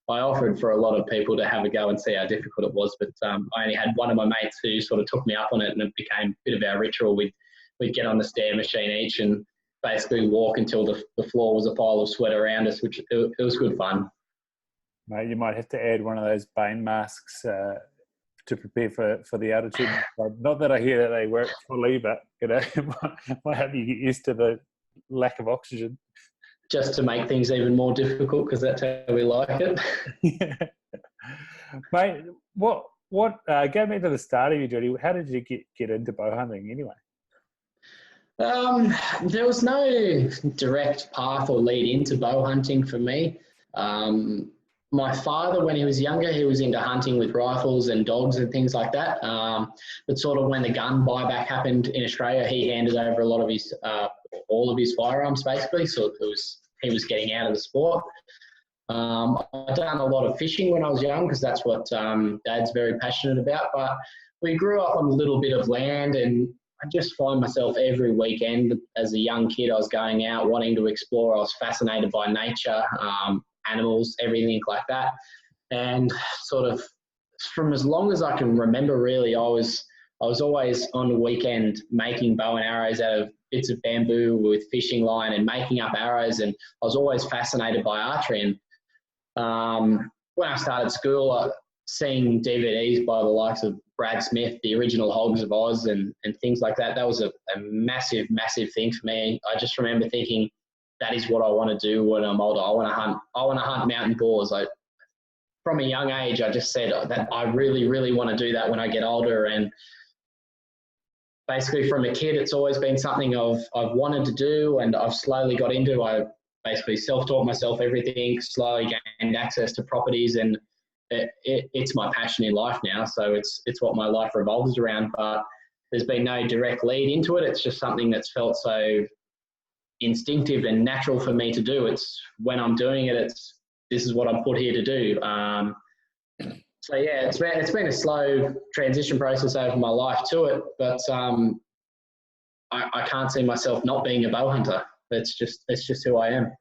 I offered for a lot of people to have a go and see how difficult it was. But I only had one of my mates who sort of took me up on it, and it became a bit of our ritual. We'd get on the stair machine each, and basically walk until the floor was a pile of sweat around us, which it was good fun. Mate, you might have to add one of those Bane masks to prepare for the altitude. Not that I hear that they work fully, but it might help you get used to the lack of oxygen. Just to make things even more difficult, because that's how we like it. Yeah. Mate, what go back to the start of your journey. How did you get into bow hunting anyway? There was no direct path or lead into bow hunting for me. My father, when he was younger, he was into hunting with rifles and dogs and things like that. But sort of when the gun buyback happened in Australia, he handed over a lot of his, all of his firearms basically. So he was getting out of the sport. I'd done a lot of fishing when I was young because that's what Dad's very passionate about. But we grew up on a little bit of land, and I just find myself every weekend as a young kid, I was going out wanting to explore. I was fascinated by nature, animals, everything like that. And sort of from as long as I can remember, really, I was always on the weekend making bow and arrows out of bits of bamboo with fishing line and making up arrows. And I was always fascinated by archery. And when I started school, seeing DVDs by the likes of Brad Smith, the original Hogs of Oz and things like that, that was a massive, massive thing for me. I just remember thinking, that is what I want to do when I'm older. I want to hunt mountain boars. From a young age, I just said that I really, really want to do that when I get older. And basically from a kid, it's always been something I've wanted to do, and I've slowly got into. I basically self-taught myself everything, slowly gained access to properties, and it's my passion in life now. So it's what my life revolves around, but there's been no direct lead into it. It's just something that's felt so instinctive and natural for me to do. It's when I'm doing it, this is what I'm put here to do. So yeah, it's been a slow transition process over my life to it, but I can't see myself not being a bow hunter. It's just who I am.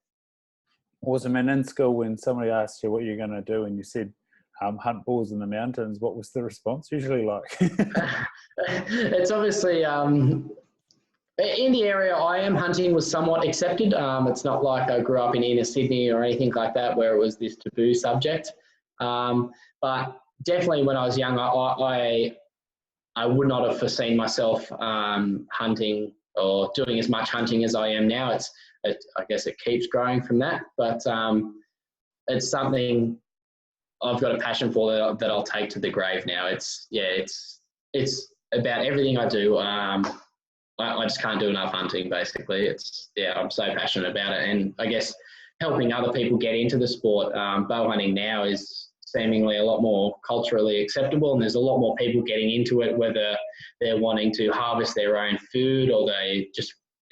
Awesome. And in school, when somebody asked you what you're going to do and you said hunt boars in the mountains, what was the response usually like? It's obviously in the area I am, hunting was somewhat accepted. It's not like I grew up in inner Sydney or anything like that where it was this taboo subject. But definitely when I was young, I would not have foreseen myself hunting or doing as much hunting as I am now. I guess it keeps growing from that, but it's something I've got a passion for that I'll take to the grave now. It's about everything I do. I just can't do enough hunting, basically. I'm so passionate about it. And I guess helping other people get into the sport, bow hunting now is seemingly a lot more culturally acceptable, and there's a lot more people getting into it, whether they're wanting to harvest their own food or they're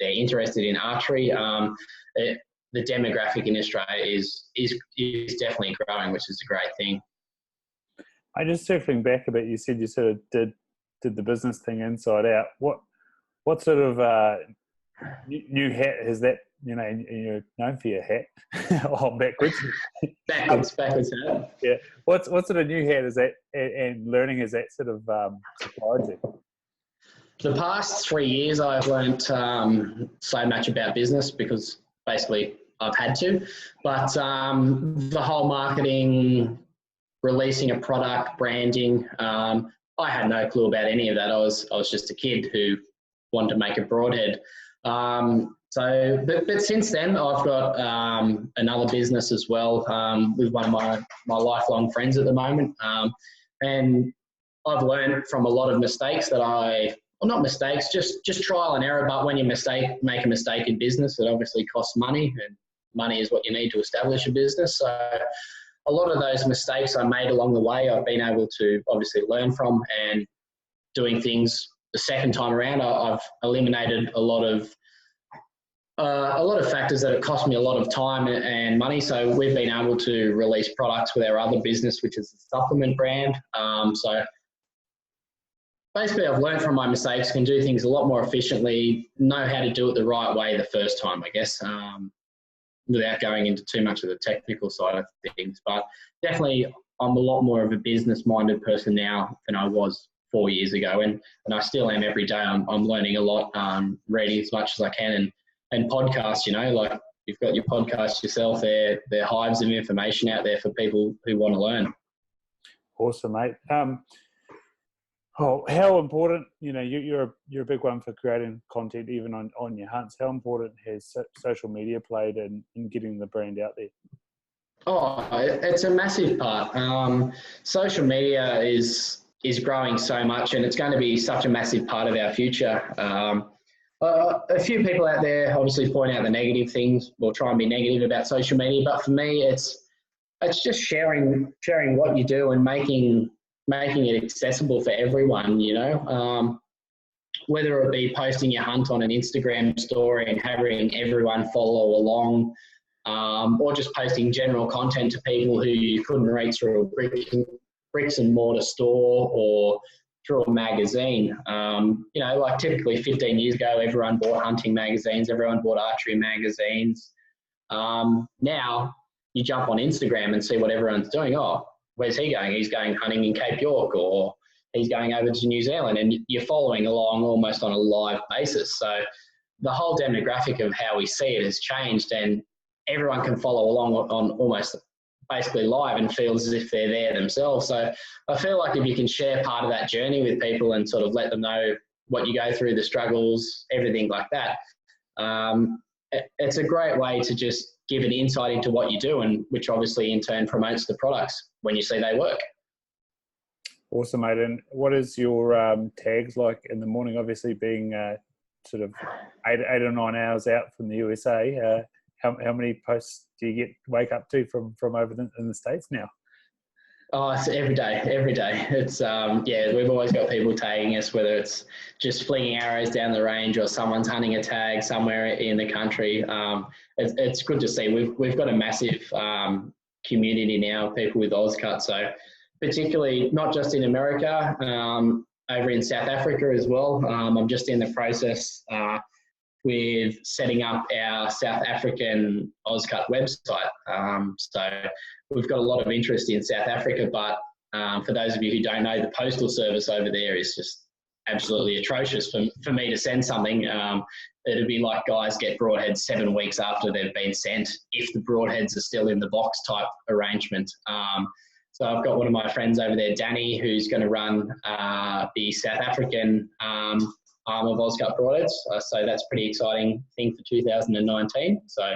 interested in archery. The demographic in Australia is definitely growing, which is a great thing. I just circling back a bit, you said you sort of did the business thing inside out. What sort of new hat is that? You know, you're known for your hat. Oh, backwards. backwards hat. Yeah. What sort of new hat is that, and learning is that sort of supplied you? The past 3 years, I've learnt so much about business because basically I've had to. But the whole marketing, releasing a product, branding, I had no clue about any of that. I was just a kid who wanted to make a broadhead. But since then, I've got another business as well with one of my lifelong friends at the moment. And I've learned from a lot of mistakes not mistakes, just trial and error. But when you make a mistake in business, it obviously costs money, and money is what you need to establish a business. So a lot of those mistakes I made along the way, I've been able to obviously learn from, and doing things the second time around, I've eliminated a lot of factors that have cost me a lot of time and money. So we've been able to release products with our other business, which is the supplement brand. So basically I've learned from my mistakes, can do things a lot more efficiently, know how to do it the right way the first time, I guess, without going into too much of the technical side of things. But definitely I'm a lot more of a business-minded person now than I was 4 years ago, and I still am every day. I'm learning a lot, reading as much as I can, and and podcasts, you know, like you've got your podcast yourself. They're hives of information out there for people who want to learn. Awesome, mate. How important, you know, you're a big one for creating content even on your hunts. How important has social media played in getting the brand out there? Oh, it's a massive part. Social media is growing so much, and it's going to be such a massive part of our future. A few people out there obviously point out the negative things, or try and be negative about social media, but for me, it's just sharing what you do and making it accessible for everyone, you know. Whether it be posting your hunt on an Instagram story and having everyone follow along, or just posting general content to people who you couldn't reach through a bricks and mortar store or through a magazine. You know, like typically 15 years ago, everyone bought hunting magazines, everyone bought archery magazines. Now you jump on Instagram and see what everyone's doing. Oh, where's he going? He's going hunting in Cape York, or he's going over to New Zealand, and you're following along almost on a live basis. So the whole demographic of how we see it has changed, and everyone can follow along on almost basically live and feels as if they're there themselves. So I feel like if you can share part of that journey with people and sort of let them know what you go through, the struggles, everything like that, it's a great way to just give an insight into what you do, and which obviously in turn promotes the products when you see they work. Awesome, mate. And what is your tags like in the morning? Obviously being sort of eight or 9 hours out from the USA, how many posts do you wake up to from over in the States now? Oh, it's every day. It's, we've always got people tagging us, whether it's just flinging arrows down the range or someone's hunting a tag somewhere in the country. It's good to see. We've got a massive community now of people with Ozcut. So particularly not just in America, over in South Africa as well. I'm just in the process with setting up our South African Ozcut website. So we've got a lot of interest in South Africa, but for those of you who don't know, the postal service over there is just absolutely atrocious. For me to send something, it'd be like guys get broadheads 7 weeks after they've been sent, if the broadheads are still in the box type arrangement. So I've got one of my friends over there, Danny, who's going to run the South African arm of Ozcut Broadheads. So that's a pretty exciting thing for 2019. So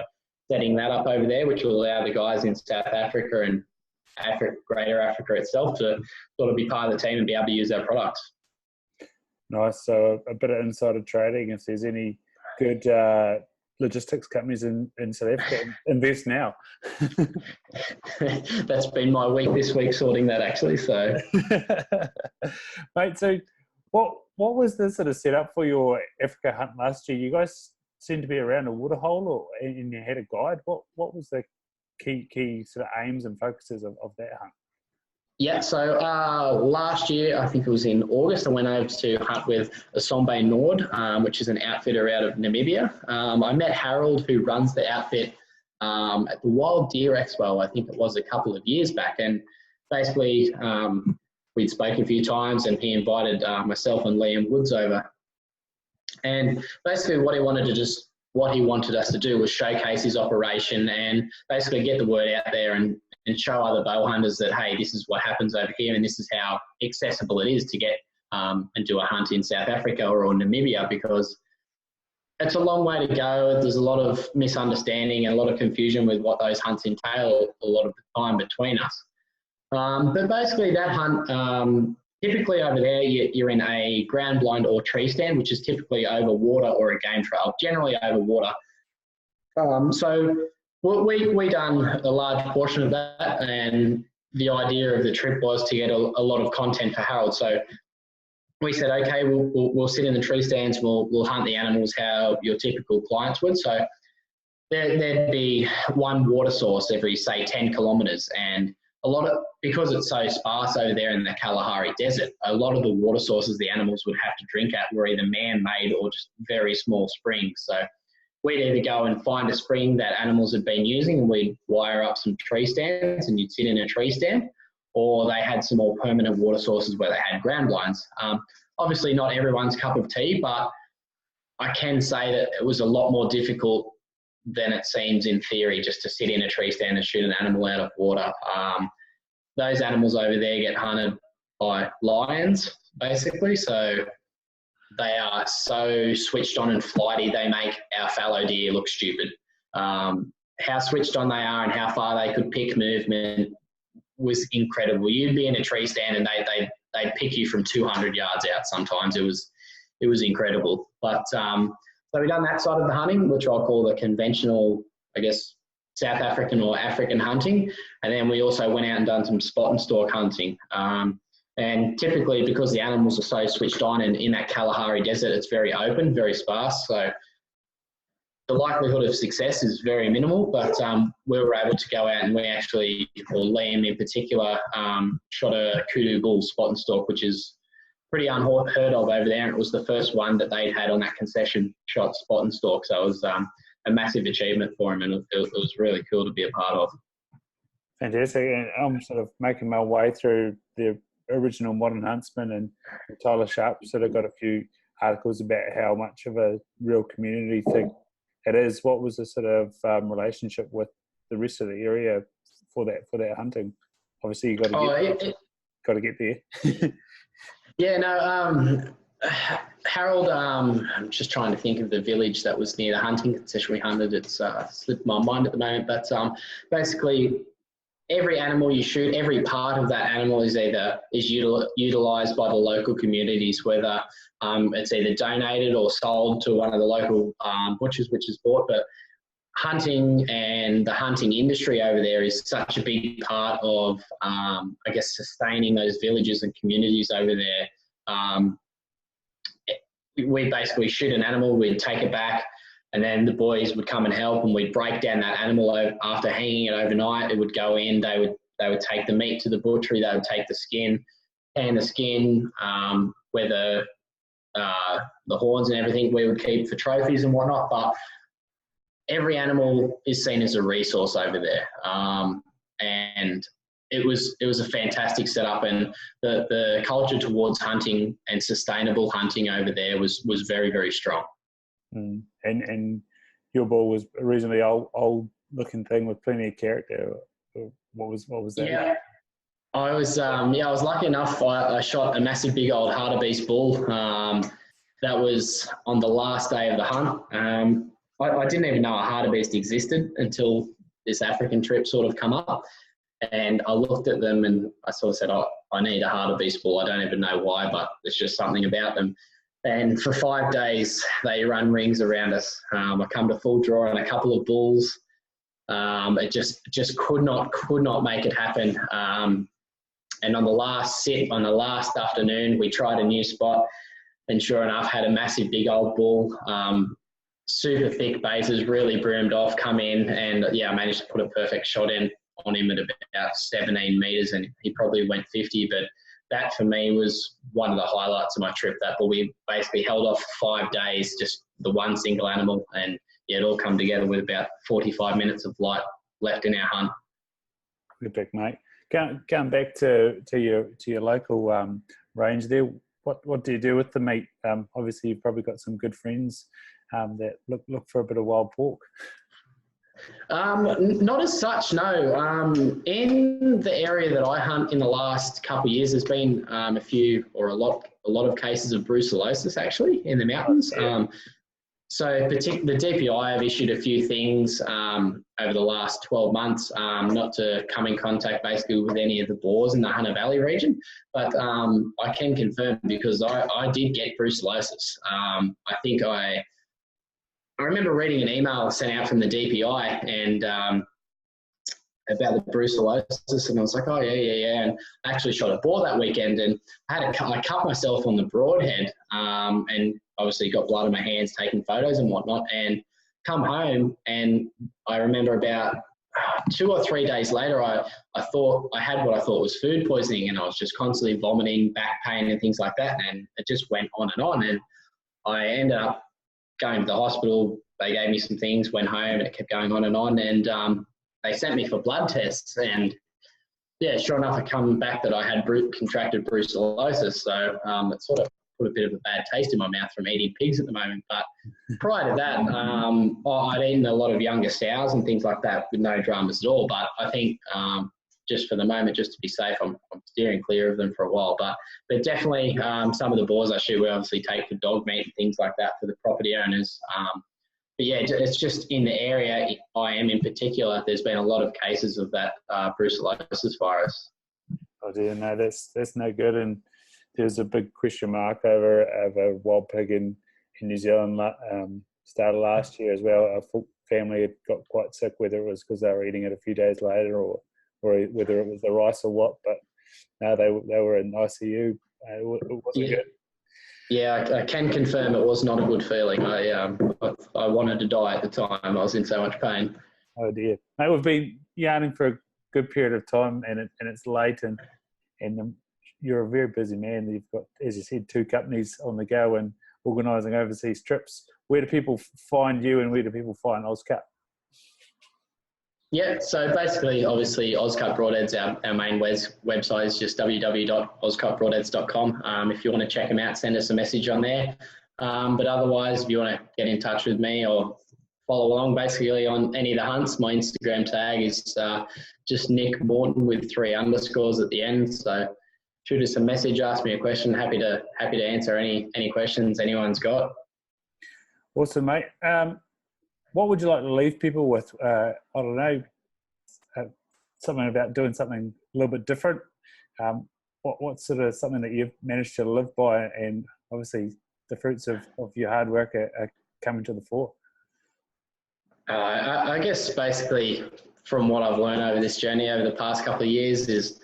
setting that up over there, which will allow the guys in South Africa and Greater Africa itself to sort of be part of the team and be able to use our products. Nice. So a bit of insider trading. If there's any good logistics companies in South Africa, invest now. That's been my week this week, sorting that actually. So, mate. So, what was the sort of setup for your Africa hunt last year? You guys seemed to be around a waterhole, and you had a guide. What was the key sort of aims and focuses of that hunt? Yeah, so last year, I think it was in August, I went over to hunt with Asombe Nord, which is an outfitter out of Namibia. I met Harold, who runs the outfit at the Wild Deer Expo, I think it was a couple of years back. And basically, we'd spoken a few times, and he invited myself and Liam Woods over. And basically what he wanted us to do was showcase his operation and basically get the word out there and show other bow hunters that, hey, this is what happens over here, and this is how accessible it is to get and do a hunt in South Africa or Namibia, because it's a long way to go. There's a lot of misunderstanding and a lot of confusion with what those hunts entail a lot of the time between us. But basically that hunt, typically over there, you're in a ground blind or tree stand, which is typically over water or a game trail, generally over water. So we done a large portion of that, and the idea of the trip was to get a lot of content for Harold. So we said, okay, we'll sit in the tree stands, we'll hunt the animals how your typical clients would. So there'd be one water source every, say, 10 kilometres, and because it's so sparse over there in the Kalahari Desert, a lot of the water sources the animals would have to drink at were either man-made or just very small springs. So we'd either go and find a spring that animals had been using, and we'd wire up some tree stands and you'd sit in a tree stand, or they had some more permanent water sources where they had ground blinds. Obviously not everyone's cup of tea, but I can say that it was a lot more difficult than it seems in theory, just to sit in a tree stand and shoot an animal out of water. Those animals over there get hunted by lions, basically. So they are so switched on and flighty, they make our fallow deer look stupid. How switched on they are and how far they could pick movement was incredible. You'd be in a tree stand and they'd pick you from 200 yards out sometimes. It was incredible. But so we've done that side of the hunting, which I'll call the conventional, I guess, South African or African hunting. And then we also went out and done some spot and stalk hunting. And typically, because the animals are so switched on, and in that Kalahari desert, it's very open, very sparse. So the likelihood of success is very minimal, but we were able to go out and we actually, or Liam in particular, shot a kudu bull spot and stalk, which is pretty unheard of over there. And it was the first one that they'd had on that concession shot spot and stalk. So it was a massive achievement for him, and it was really cool to be a part of. Fantastic. And I'm sort of making my way through the original Modern Huntsman, and Tyler Sharp sort of got a few articles about how much of a real community thing it is. What was the sort of relationship with the rest of the area for that hunting? Obviously, you got to get there. Yeah, no. Harold, I'm just trying to think of the village that was near the hunting concession we hunted. It's slipped my mind at the moment, but basically every animal you shoot, every part of that animal is utilised by the local communities, whether it's either donated or sold to one of the local butchers, which is bought. But hunting and the hunting industry over there is such a big part of, I guess, sustaining those villages and communities over there. We basically shoot an animal, we'd take it back, and then the boys would come and help, and we'd break down that animal after hanging it overnight. It would go in, they would take the meat to the butchery, they would take the skin, tan the skin, where the horns and everything we would keep for trophies and whatnot. But every animal is seen as a resource over there. And it was a fantastic setup, and the culture towards hunting and sustainable hunting over there was very, very strong. And your bull was a reasonably old looking thing with plenty of character. What was that? Yeah, I was lucky enough. I shot a massive big old hartebeest bull. That was on the last day of the hunt. I didn't even know a hartebeest existed until this African trip sort of come up. And I looked at them and I sort of said, I need a hartebeest bull. I don't even know why, but there's just something about them. And for 5 days, they run rings around us. I come to full draw on a couple of bulls. It just could not make it happen. And on the last sit, on the last afternoon, we tried a new spot, and sure enough, had a massive big old bull. Super thick bases, really broomed off, come in, and I managed to put a perfect shot in on him at about 17 metres, and he probably went 50. But that for me was one of the highlights of my trip. That bull, we basically held off 5 days, just the one single animal, and it all come together with about 45 minutes of light left in our hunt. Good pick, mate. Going back to your local range there, what do you do with the meat? Obviously, you've probably got some good friends that look for a bit of wild pork. Not as such, no. In the area that I hunt in the last couple of years, there's been a lot of cases of brucellosis actually in the mountains. So the DPI have issued a few things over the last 12 months, not to come in contact basically with any of the boars in the Hunter Valley region, but I can confirm because I did get brucellosis. I remember reading an email sent out from the DPI and about the brucellosis, and I was like, oh yeah. And I actually shot a boar that weekend, and I cut myself on the broadhead, and obviously got blood on my hands, taking photos and whatnot, and come home, and I remember about 2 or 3 days later, I thought I had what I thought was food poisoning, and I was just constantly vomiting, back pain and things like that, and it just went on, and I ended up going to the hospital. They gave me some things, went home, and it kept going on, and they sent me for blood tests, and sure enough, it come back that I had contracted brucellosis, so it sort of put a bit of a bad taste in my mouth from eating pigs at the moment. But prior to that, I'd eaten a lot of younger sows and things like that with no dramas at all. But I think just for the moment, just to be safe, I'm steering clear of them for a while. But definitely some of the boars I shoot, we obviously take for dog meat and things like that for the property owners. But yeah, it's just in the area I am in particular, there's been a lot of cases of that brucellosis virus. Oh dear, no, that's no good. And there's a big question mark over wild pig in New Zealand started last year as well. Our full family had got quite sick, whether it was because they were eating it a few days later or whether it was the rice or what. But no, they were in ICU. It wasn't good. Yeah, I can confirm it was not a good feeling. I wanted to die at the time. I was in so much pain. Oh dear. Mate, we've been yarning for a good period of time, and it's late, and you're a very busy man. You've got, as you said, 2 companies on the go and organising overseas trips. Where do people find you, and where do people find Ozcut? Yeah, so basically, obviously, Ozcut Broadheads, our main website is just www.ozcutbroadheads.com. If you want to check them out, send us a message on there. But otherwise, if you want to get in touch with me or follow along basically on any of the hunts, my Instagram tag is just Nick Morton with 3 underscores at the end. So shoot us a message, ask me a question. Happy to answer any questions anyone's got. Awesome, mate. What would you like to leave people with? I don't know, something about doing something a little bit different. What sort of something that you've managed to live by, and obviously the fruits of your hard work are coming to the fore? I guess basically from what I've learned over this journey over the past couple of years is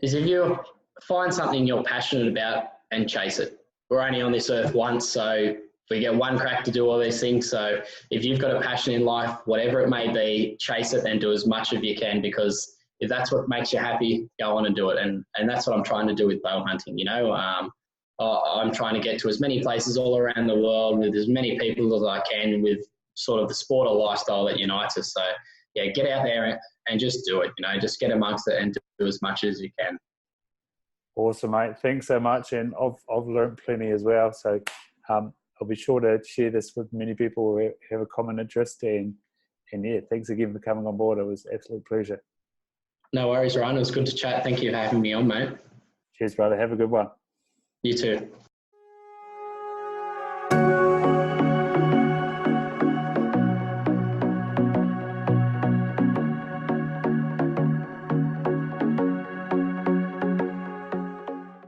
if you find something you're passionate about and chase it. We're only on this earth once, so we get one crack to do all these things. So if you've got a passion in life, whatever it may be, chase it and do as much as you can, because if that's what makes you happy, go on and do it. And that's what I'm trying to do with bow hunting. You know, I'm trying to get to as many places all around the world with as many people as I can with sort of the sport or lifestyle that unites us. So yeah, get out there and just do it, you know, just get amongst it and do as much as you can. Awesome, mate. Thanks so much. And I've learned plenty as well. So I'll be sure to share this with many people who have a common interest. And yeah, thanks again for coming on board. It was an absolute pleasure. No worries, Ryan. It was good to chat. Thank you for having me on, mate. Cheers, brother. Have a good one. You too.